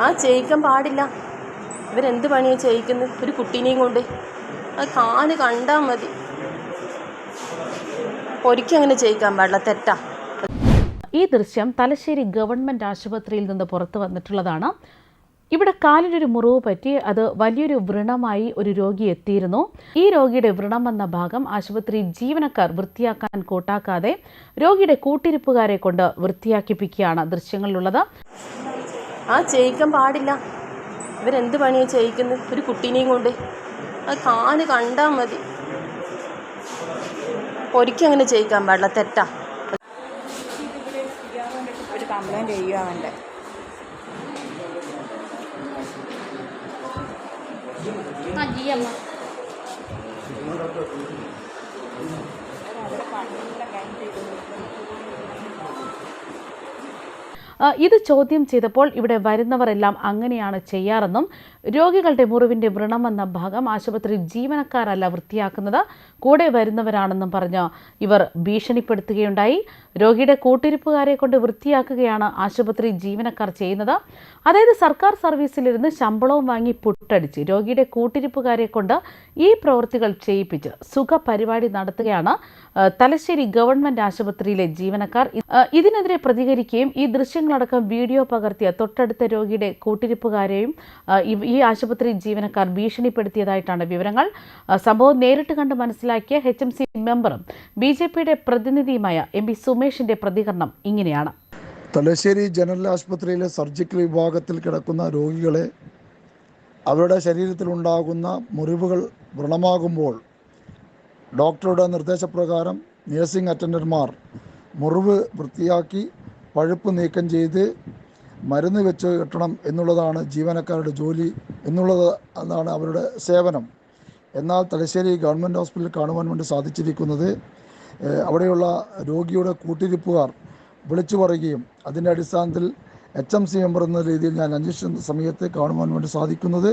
ആ ചെയ്യിക്കാൻ പാടില്ല. ഇവരെന്ത് പണിയാണ് ചെയ്യിക്കുന്നത്? ഒരു കുട്ടീനെയും കൊണ്ട് അത് കാല് കണ്ടാൽ മതി. ഒരിക്കലും അങ്ങനെ ചെയ്യിക്കാൻ പാടില്ല, തെറ്റാ. ഈ ദൃശ്യം തലശ്ശേരി ഗവൺമെൻറ് ആശുപത്രിയിൽ നിന്ന് പുറത്തു വന്നിട്ടുള്ളതാണ്. ഇവിടെ കാലിനൊരു മുറിവ് പറ്റി അത് വലിയൊരു വ്രണമായി ഒരു രോഗി എത്തിയിരുന്നു. ഈ രോഗിയുടെ വ്രണം വന്ന ഭാഗം ആശുപത്രി ജീവനക്കാർ വൃത്തിയാക്കാൻ കൂട്ടാക്കാതെ രോഗിയുടെ കൂട്ടിരിപ്പുകാരെ കൊണ്ട് വൃത്തിയാക്കിപ്പിക്കുകയാണ് ദൃശ്യങ്ങളിലുള്ളത്. ആ ചെയ്യിക്കാൻ പാടില്ല. ഇവരെന്ത് പണിയാണ് ചെയ്യിക്കുന്നത്? ഒരു കുട്ടീനെയും കൊണ്ട് അത് കാല് കണ്ടാൽ മതി. ഒരിക്കലും അങ്ങനെ ചെയ്യിക്കാൻ പാടില്ല, തെറ്റാ. ഒരു കംപ്ലൈൻറ്റ് ചെയ്യുക. ഇത് ചോദ്യം ചെയ്തപ്പോൾ ഇവിടെ വരുന്നവരെല്ലാം അങ്ങനെയാണ് ചെയ്യാറെന്നും രോഗികളുടെ മുറിവിന്റെ വ്രണം വന്ന ഭാഗം ആശുപത്രി ജീവനക്കാരല്ല വൃത്തിയാക്കുന്നത്, കൂടെ വരുന്നവരാണെന്നും പറഞ്ഞ് ഇവർ ഭീഷണിപ്പെടുത്തുകയുണ്ടായി. രോഗിയുടെ കൂട്ടിരിപ്പുകാരെ കൊണ്ട് വൃത്തിയാക്കുകയാണ് ആശുപത്രി ജീവനക്കാർ ചെയ്യുന്നത്. അതായത് സർക്കാർ സർവീസിലിരുന്ന് ശമ്പളവും വാങ്ങി പുട്ടടിച്ച് രോഗിയുടെ കൂട്ടിരിപ്പുകാരെ കൊണ്ട് ഈ പ്രവൃത്തികൾ ചെയ്യിപ്പിച്ച് സുഖപരിപാടി നടത്തുകയാണ് തലശ്ശേരി ഗവൺമെന്റ് ആശുപത്രിയിലെ ജീവനക്കാർ. ഇതിനെതിരെ പ്രതികരിക്കുകയും ഈ ദൃശ്യങ്ങളടക്കം വീഡിയോ പകർത്തിയ തൊട്ടടുത്ത രോഗിയുടെ കൂട്ടിരിപ്പുകാരെയും ഈ ആശുപത്രി ജീവനക്കാർ ഭീഷണിപ്പെടുത്തിയതായിട്ടാണ് വിവരങ്ങൾ. സംഭവം നേരിട്ട് കണ്ട് മനസ്സിലാക്കിയ HMC മെമ്പറും BJPയുടെ പ്രതിനിധിയുമായ MP സുമേഷിന്റെ പ്രതികരണം ഇങ്ങനെയാണ്. തലശ്ശേരി ജനറൽ ആശുപത്രിയിലെ സർജിക്കൽ വിഭാഗത്തിൽ കിടക്കുന്ന രോഗികളെ അവരുടെ ശരീരത്തിലുണ്ടാകുന്ന മുറിവുകൾ വ്രണമാകുമ്പോൾ ഡോക്ടറുടെ നിർദ്ദേശപ്രകാരം നഴ്സിംഗ് അറ്റൻഡർമാർ മുറിവ് വൃത്തിയാക്കി പഴുപ്പ് നീക്കം ചെയ്ത് മരുന്ന് വെച്ച് കെട്ടണം എന്നുള്ളതാണ് ജീവനക്കാരുടെ ജോലി എന്നുള്ളതാണ് അവരുടെ സേവനം. എന്നാൽ തലശ്ശേരി ഗവൺമെൻറ് ഹോസ്പിറ്റലിൽ കാണുവാൻ വേണ്ടി സാധിച്ചിരിക്കുന്നത് അവിടെയുള്ള രോഗിയുടെ കൂട്ടിരിപ്പുകാർ വിളിച്ചു പറയുകയും അതിൻ്റെ അടിസ്ഥാനത്തിൽ HMC മെമ്പർ എന്ന രീതിയിൽ ഞാൻ അന്വേഷിച്ച സമയത്ത് കാണുവാൻ വേണ്ടി സാധിക്കുന്നത്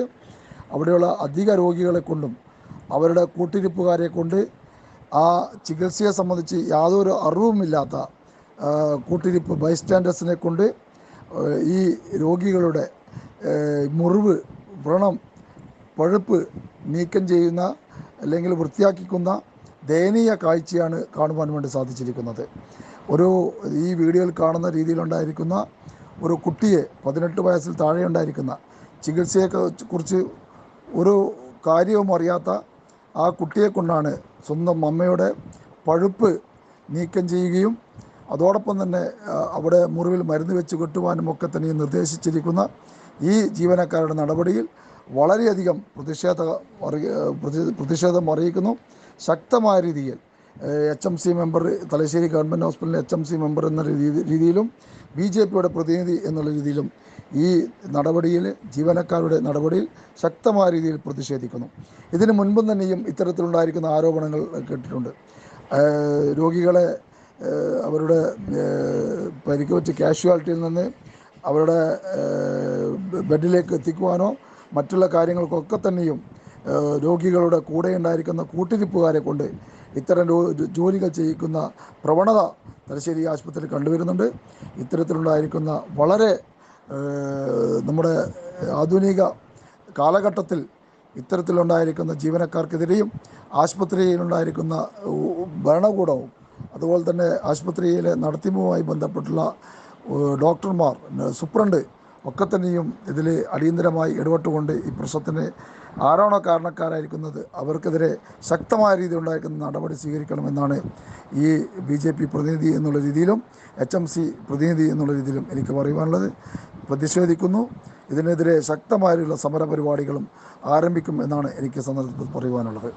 അവിടെയുള്ള അധിക രോഗികളെ കൊണ്ടും അവരുടെ കൂട്ടിരിപ്പുകാരെ കൊണ്ട് ആ ചികിത്സയെ സംബന്ധിച്ച് യാതൊരു അറിവുമില്ലാത്ത കൂട്ടിരിപ്പ് ബൈസ്റ്റാൻഡേഴ്സിനെ കൊണ്ട് ഈ രോഗികളുടെ മുറിവ്, വ്രണം, പഴുപ്പ് നീക്കം ചെയ്യുന്ന അല്ലെങ്കിൽ വൃത്തിയാക്കിക്കുന്ന ദയനീയ കാഴ്ചയാണ് കാണുവാൻ വേണ്ടി സാധിച്ചിരിക്കുന്നത്. ഈ വീഡിയോയിൽ കാണുന്ന രീതിയിലുണ്ടായിരിക്കുന്ന ഒരു കുട്ടിയെ 18 വയസ്സിൽ താഴെ ഉണ്ടായിരിക്കുന്ന ചികിത്സയെക്കുറിച്ച് ഒരു കാര്യവും അറിയാത്ത ആ കുട്ടിയെ കൊണ്ടാണ് സ്വന്തം അമ്മയുടെ പഴുപ്പ് നീക്കം ചെയ്യുകയും അതോടൊപ്പം തന്നെ അവിടെ മുറിവിൽ മരുന്ന് വെച്ച് കെട്ടുവാനും ഒക്കെ തന്നെ നിർദ്ദേശിച്ചിരിക്കുന്ന ഈ ജീവനക്കാരുടെ നടപടിയിൽ വളരെയധികം പ്രതിഷേധം അറിയിക്കുന്നു. ശക്തമായ രീതിയിൽ HMC മെമ്പർ, തലശ്ശേരി ഗവൺമെൻറ് ഹോസ്പിറ്റലിലെ HMC മെമ്പർ എന്ന രീതിയിലും BJPയുടെ പ്രതിനിധി എന്നുള്ള രീതിയിലും ഈ നടപടിയിൽ, ജീവനക്കാരുടെ നടപടിയിൽ ശക്തമായ രീതിയിൽ പ്രതിഷേധിക്കുന്നു. ഇതിനു മുൻപും തന്നെയും ഇത്തരത്തിലുണ്ടായിരിക്കുന്ന ആരോപണങ്ങൾ കേട്ടിട്ടുണ്ട്. രോഗികളെ അവരുടെ പരിക്ക് പറ്റിയ കാഷ്വാലിറ്റിയിൽ നിന്ന് അവരുടെ ബെഡിലേക്ക് എത്തിക്കുവാനോ മറ്റുള്ള കാര്യങ്ങൾക്കൊക്കെ തന്നെയും രോഗികളുടെ കൂടെ ഉണ്ടായിരിക്കുന്ന കൂട്ടിരിപ്പുകാരെ കൊണ്ട് ഇത്തരം ജോലികൾ ചെയ്യിക്കുന്ന പ്രവണത തലശ്ശേരി ആശുപത്രിയിൽ കണ്ടുവരുന്നുണ്ട്. ഇത്തരത്തിലുണ്ടായിരിക്കുന്ന വളരെ നമ്മുടെ ആധുനിക കാലഘട്ടത്തിൽ ഇത്തരത്തിലുണ്ടായിരിക്കുന്ന ജീവനക്കാർക്കെതിരെയും ആശുപത്രിയിലുണ്ടായിരിക്കുന്ന ഭരണകൂടവും അതുപോലെ തന്നെ ആശുപത്രിയിലെ നടത്തിപ്പുമായി ബന്ധപ്പെട്ടുള്ള ഡോക്ടർമാർ, സൂപ്രണ്ട് ഒക്കെ തന്നെയും ഇതിൽ അടിയന്തരമായി ഇടപെട്ടുകൊണ്ട് ഈ പ്രശ്നത്തിന് ആരാണോ കാരണക്കാരായിരിക്കുന്നത് അവർക്കെതിരെ ശക്തമായ രീതിയിൽ ഉണ്ടായിരിക്കുന്ന നടപടി സ്വീകരിക്കണമെന്നാണ് ഈ BJP പ്രതിനിധി എന്നുള്ള രീതിയിലും HMC പ്രതിനിധി എന്നുള്ള രീതിയിലും എനിക്ക് പറയുവാനുള്ളത്. പ്രതിഷേധിക്കുന്നു. ഇതിനെതിരെ ശക്തമായുള്ള സമരപരിപാടികളും ആരംഭിക്കും എന്നാണ് എനിക്ക് സന്ദർഭത്തിൽ പറയുവാനുള്ളത്.